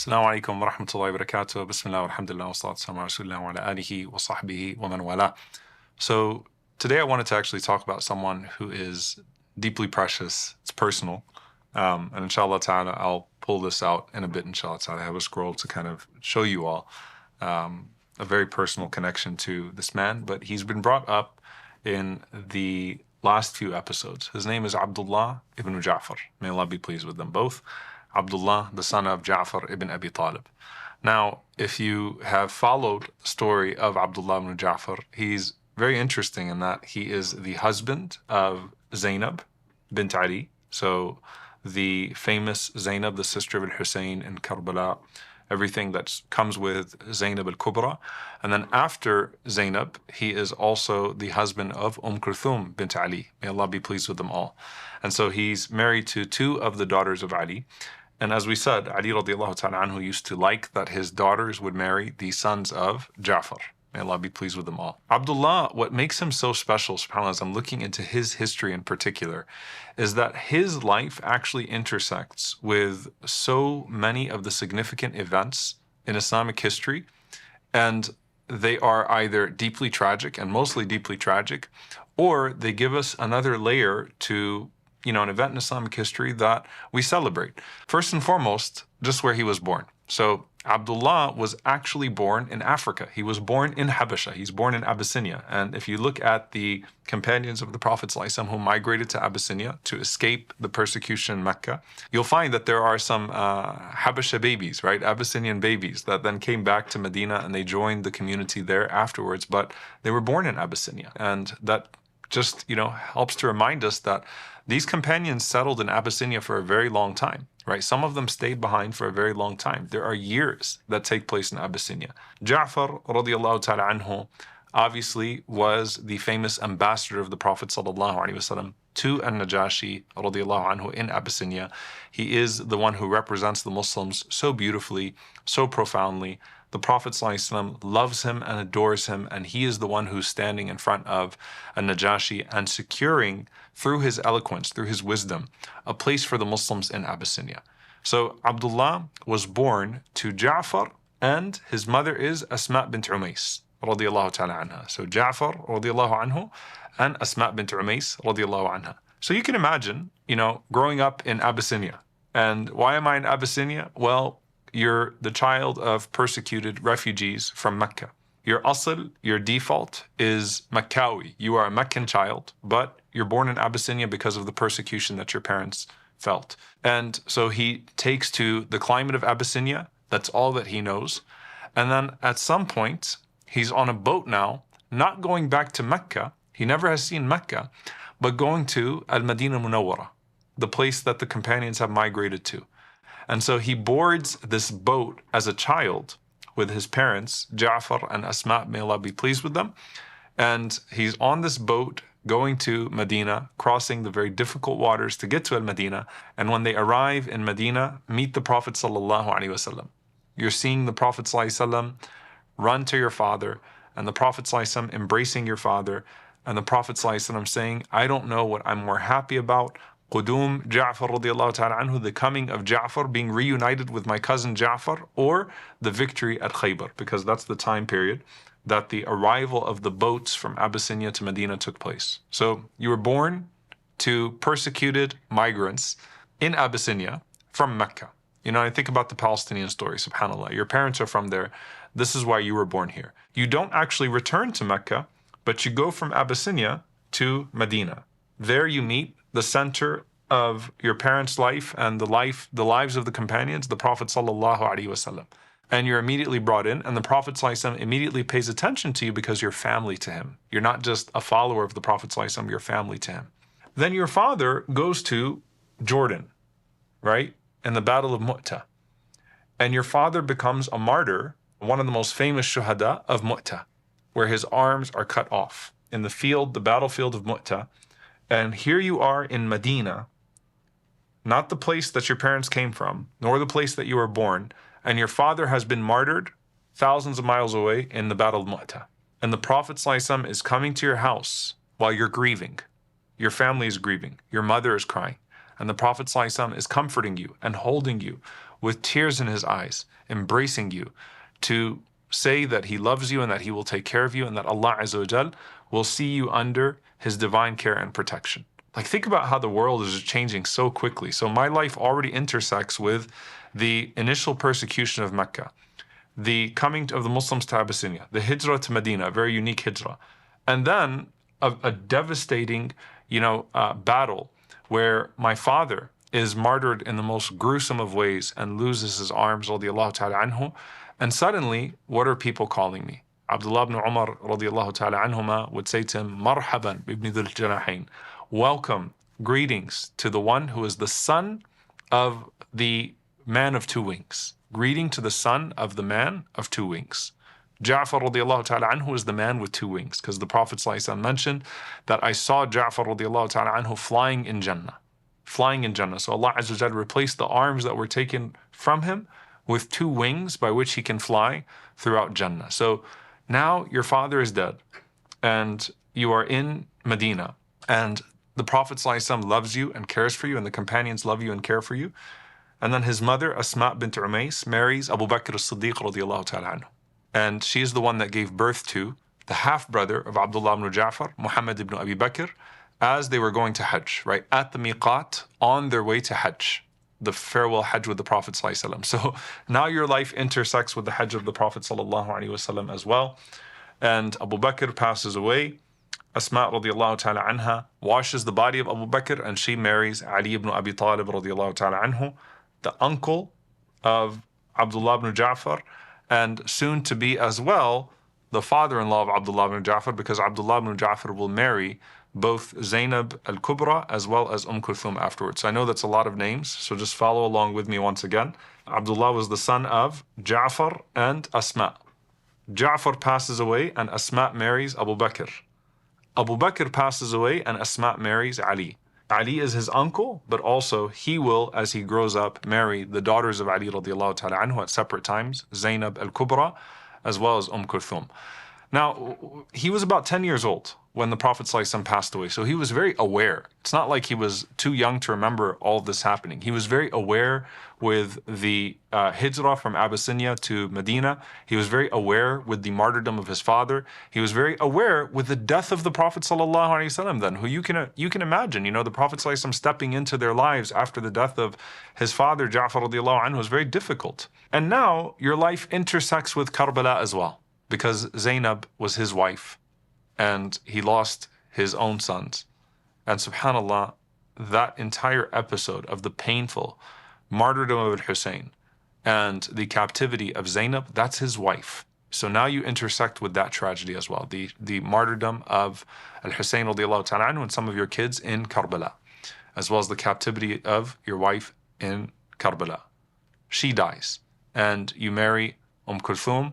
Assalamu alaikum wa rahmatullahi wa barakatuh. Bismillah wa alhamdulillah wa salatu wa rasulillah wa ala alihi wa sahbihi wa man wala. So today I wanted to actually talk about someone who is deeply precious. It's personal. And inshallah ta'ala, I'll pull this out in a bit, inshallah ta'ala. I have a scroll to kind of show you all a very personal connection to this man. But he's been brought up in the last few episodes. His name is Abdullah ibn Ja'far. May Allah be pleased with them both. Abdullah, the son of Ja'far ibn Abi Talib. Now, if you have followed the story of Abdullah ibn Ja'far, he's very interesting in that he is the husband of Zainab bint Ali. So the famous Zainab, the sister of Al-Hussein in Karbala, everything that comes with Zainab al-Kubra. And then after Zainab, he is also the husband of Kulthum bint Ali. May Allah be pleased with them all. And so he's married to two of the daughters of Ali. And as we said, Ali radiallahu ta'ala anhu used to like that his daughters would marry the sons of Ja'far. May Allah be pleased with them all. Abdullah, what makes him so special, subhanAllah, as I'm looking into his history in particular, is that his life actually intersects with so many of the significant events in Islamic history. And they are either deeply tragic, and mostly deeply tragic, or they give us another layer to an event in Islamic history that we celebrate. First and foremost, just where he was born. So Abdullah was actually born in Africa. He was born in Habasha. He's born in Abyssinia. And if you look at the companions of the Prophet ﷺ who migrated to Abyssinia to escape the persecution in Mecca, you'll find that there are some Habasha babies, right? Abyssinian babies that then came back to Medina and they joined the community there afterwards, but they were born in Abyssinia. And that just, helps to remind us that these companions settled in Abyssinia for a very long time, right? Some of them stayed behind for a very long time. There are years that take place in Abyssinia. Ja'far radiallahu ta'ala anhu obviously was the famous ambassador of the Prophet sallallahu alaihi wasallam to An-Najashi radiallahu anhu in Abyssinia. He is the one who represents the Muslims so beautifully, so profoundly. The Prophet ﷺ loves him and adores him, and he is the one who's standing in front of An-Najashi and securing, through his eloquence, through his wisdom, a place for the Muslims in Abyssinia. So Abdullah was born to Ja'far, and his mother is Asma bint Umais, radiallahu ta'ala anha. So Ja'far, radiallahu anhu, and Asma bint Umais, radiallahu anha. So you can imagine, growing up in Abyssinia. And why am I in Abyssinia? Well, you're the child of persecuted refugees from Mecca. Your asl, your default, is Meccawi. You are a Meccan child, but you're born in Abyssinia because of the persecution that your parents felt. And so he takes to the climate of Abyssinia. That's all that he knows. And then at some point, he's on a boat now, not going back to Mecca. He never has seen Mecca, but going to Al-Madinah Munawwara, the place that the companions have migrated to. And so he boards this boat as a child with his parents, Ja'far and Asma, may Allah be pleased with them. And he's on this boat going to Medina, crossing the very difficult waters to get to Al-Madinah. And when they arrive in Medina, meet the Prophet sallallahu alaihi wasallam. You're seeing the Prophet sallallahu alaihi wasallam run to your father, and the Prophet sallallahu alaihi wasallam embracing your father, and the Prophet sallallahu alaihi wasallam saying, I don't know what I'm more happy about. Qudum Ja'far radiallahu ta'ala anhu, the coming of Ja'far, being reunited with my cousin Ja'far, or the victory at Khaybar, because that's the time period that the arrival of the boats from Abyssinia to Medina took place. So you were born to persecuted migrants in Abyssinia from Mecca. I think about the Palestinian story, subhanAllah. Your parents are from there. This is why you were born here. You don't actually return to Mecca, but you go from Abyssinia to Medina. There you meet the center of your parents' life and the lives of the companions, the Prophet sallallahu alaihi wasallam. And you're immediately brought in, and the Prophet sallallahu alaihi wasallam immediately pays attention to you because you're family to him. You're not just a follower of the Prophet sallallahu alaihi wasallam, you're family to him. Then your father goes to Jordan, right, in the Battle of Mu'tah. And your father becomes a martyr, one of the most famous shuhada of Mu'tah, where his arms are cut off in the battlefield of Mu'tah. And here you are in Medina, not the place that your parents came from, nor the place that you were born, and your father has been martyred thousands of miles away in the Battle of Mu'tah. And the Prophet ﷺ is coming to your house while you're grieving. Your family is grieving. Your mother is crying. And the Prophet ﷺ is comforting you and holding you with tears in his eyes, embracing you, to say that he loves you and that he will take care of you and that Allah Azza wa Jal will see you under his divine care and protection. Like, think about how the world is changing so quickly. So my life already intersects with the initial persecution of Mecca, the coming of the Muslims to Abyssinia, the hijrah to Medina, a very unique hijrah, and then a devastating, battle where my father is martyred in the most gruesome of ways and loses his arms, radiallahu ta'ala anhu. And suddenly, what are people calling me? Abdullah ibn Umar radiallahu ta'ala anhuma would say to him, Marhaban ibn dhul janahain. Welcome, greetings to the one who is the son of the man of two wings. Greeting to the son of the man of two wings. Ja'far radiallahu ta'ala anhu is the man with two wings, because the Prophet ﷺ mentioned that I saw Ja'far radiallahu ta'ala anhu flying in Jannah. Flying in Jannah. So Allah Azza wa Jalla replaced the arms that were taken from him with two wings by which he can fly throughout Jannah. So now your father is dead and you are in Medina, and the Prophet ﷺ loves you and cares for you, and the companions love you and care for you. And then his mother, Asma bint Umays, marries Abu Bakr as-Siddiq radiallahu ta'ala anhu. And she is the one that gave birth to the half-brother of Abdullah ibn Ja'far, Muhammad ibn Abi Bakr, as they were going to Hajj, right? At the miqat, on their way to Hajj, the farewell Hajj with the Prophet ﷺ. So now your life intersects with the Hajj of the Prophet ﷺ as well. And Abu Bakr passes away. Asma radiallahu ta'ala anha washes the body of Abu Bakr, and she marries Ali ibn Abi Talib radiallahu ta'ala anhu, the uncle of Abdullah ibn Ja'far, and soon to be as well the father-in-law of Abdullah ibn Ja'far, because Abdullah ibn Ja'far will marry both Zainab al-Kubra as well as Kulthum afterwards. So I know that's a lot of names, so just follow along with me once again. Abdullah was the son of Ja'far and Asma. Ja'far passes away and Asma marries Abu Bakr. Abu Bakr passes away and Asma marries Ali. Ali is his uncle, but also he will, as he grows up, marry the daughters of Ali radiallahu ta'ala anhu at separate times, Zainab al-Kubra as well as Kulthum. Now, he was about 10 years old when the Prophet ﷺ passed away, so he was very aware. It's not like he was too young to remember all of this happening. He was very aware with the hijrah from Abyssinia to Medina. He was very aware with the martyrdom of his father. He was very aware with the death of the Prophet ﷺ then, who you can imagine, the Prophet ﷺ stepping into their lives after the death of his father, Ja'far radiallahu anhu, was very difficult. And now your life intersects with Karbala as well, because Zainab was his wife and he lost his own sons. And subhanAllah, that entire episode of the painful martyrdom of Al-Hussein and the captivity of Zainab, that's his wife. So now you intersect with that tragedy as well, the martyrdom of Al-Hussein radiallahu ta'ala anhu and some of your kids in Karbala, as well as the captivity of your wife in Karbala. She dies and you marry Kulthum.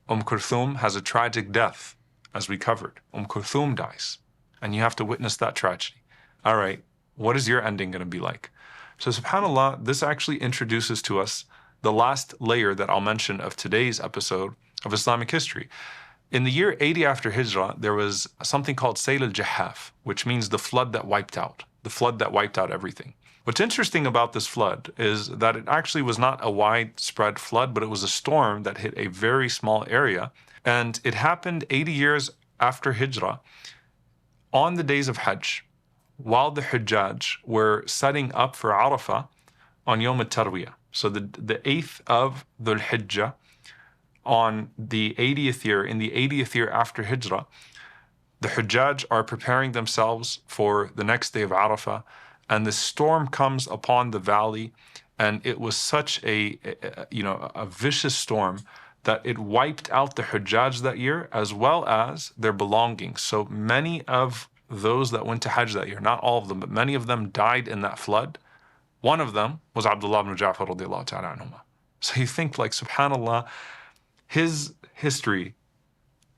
Kulthum has a tragic death, as we covered. Kulthum dies, and you have to witness that tragedy. All right, what is your ending going to be like? So subhanAllah, this actually introduces to us the last layer that I'll mention of today's episode of Islamic history. In the year 80 after Hijrah, there was something called Sayl al-Jahaf, which means the flood that wiped out everything. What's interesting about this flood is that it actually was not a widespread flood, but it was a storm that hit a very small area. And it happened 80 years after Hijrah, on the days of Hajj, while the Hujjaj were setting up for Arafah on Yawm al-Tarwiyah. So the 8th of Dhul Hijjah, on the 80th year, in the 80th year after Hijrah, the Hujjaj are preparing themselves for the next day of Arafah, and the storm comes upon the valley, and it was such a vicious storm that it wiped out the Hujjaj that year, as well as their belongings. So many of those that went to Hajj that year, not all of them, but many of them died in that flood. One of them was Abdullah ibn Ja'far radiallahu ta'ala anhuma. So you think, like, subhanAllah, his history,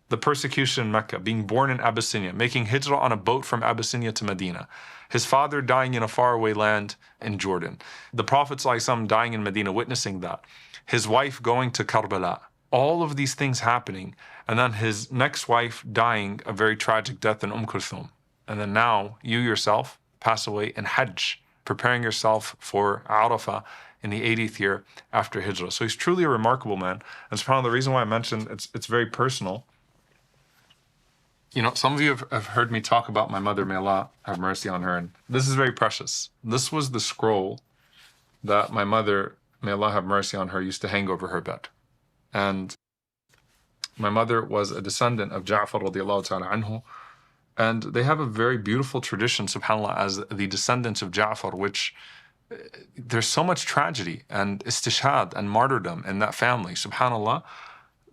the persecution in Mecca, being born in Abyssinia, making hijrah on a boat from Abyssinia to Medina, his father dying in a faraway land in Jordan, the Prophet ﷺ dying in Medina, witnessing that, his wife going to Karbala, all of these things happening, and then his next wife dying a very tragic death in Kulthum. And then now you yourself pass away in Hajj, preparing yourself for Arafah in the 80th year after Hijrah. So he's truly a remarkable man. And subhanAllah, the reason why I mentioned it's very personal. You know, some of you have heard me talk about my mother, may Allah have mercy on her, and this is very precious. This was the scroll that my mother, may Allah have mercy on her, used to hang over her bed. And my mother was a descendant of Ja'far radiallahu ta'ala anhu, and they have a very beautiful tradition, subhanAllah, as the descendants of Ja'far, which there's so much tragedy and istishhad and martyrdom in that family, subhanAllah,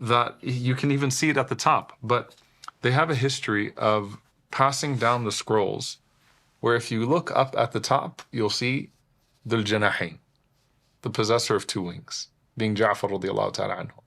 that you can even see it at the top. But they have a history of passing down the scrolls where if you look up at the top, you'll see Dhul Janahain, the possessor of two wings, being Ja'far radiallahu ta'ala anhu.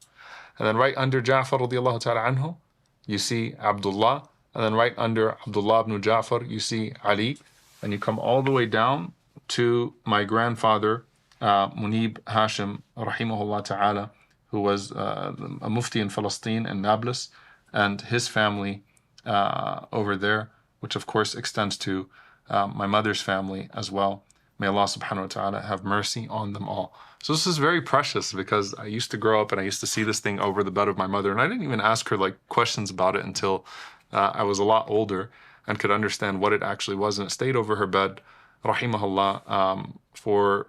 And then right under Ja'far radiallahu ta'ala anhu, you see Abdullah. And then right under Abdullah ibn Ja'far, you see Ali. And you come all the way down to my grandfather, Munib Hashim, rahimahullah ta'ala, who was a mufti in Palestine and Nablus, and his family over there, which of course extends to my mother's family as well. May Allah subhanahu wa ta'ala have mercy on them all. So this is very precious because I used to grow up and I used to see this thing over the bed of my mother, and I didn't even ask her like questions about it until I was a lot older and could understand what it actually was, and it stayed over her bed, rahimahullah, for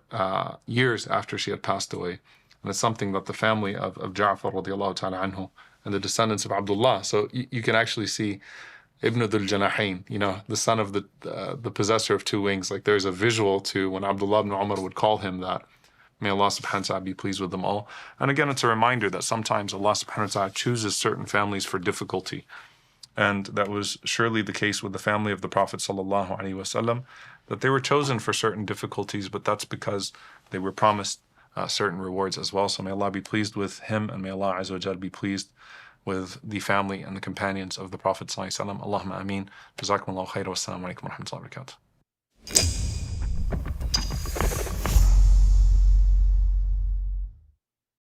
years after she had passed away. And it's something that the family of Ja'far radiallahu ta'ala anhu and the descendants of Abdullah, so you can actually see Ibn Dhul Janahain, you know, the son of the possessor of two wings. Like there's a visual to when Abdullah ibn Umar would call him that. May Allah subhanahu wa ta'ala be pleased with them all. And again, it's a reminder that sometimes Allah subhanahu wa ta'ala chooses certain families for difficulty. And that was surely the case with the family of the Prophet sallallahu alaihi wasallam, that they were chosen for certain difficulties, but that's because they were promised certain rewards as well. So may Allah be pleased with him, and may Allah azza wa jal be pleased with the family and the companions of the Prophet sallallahu alaihi wasallam. Allahumma ameen. Jazakumullahu khairan. Wassalamu alaikum wa rahmatullahi wa barakatuh.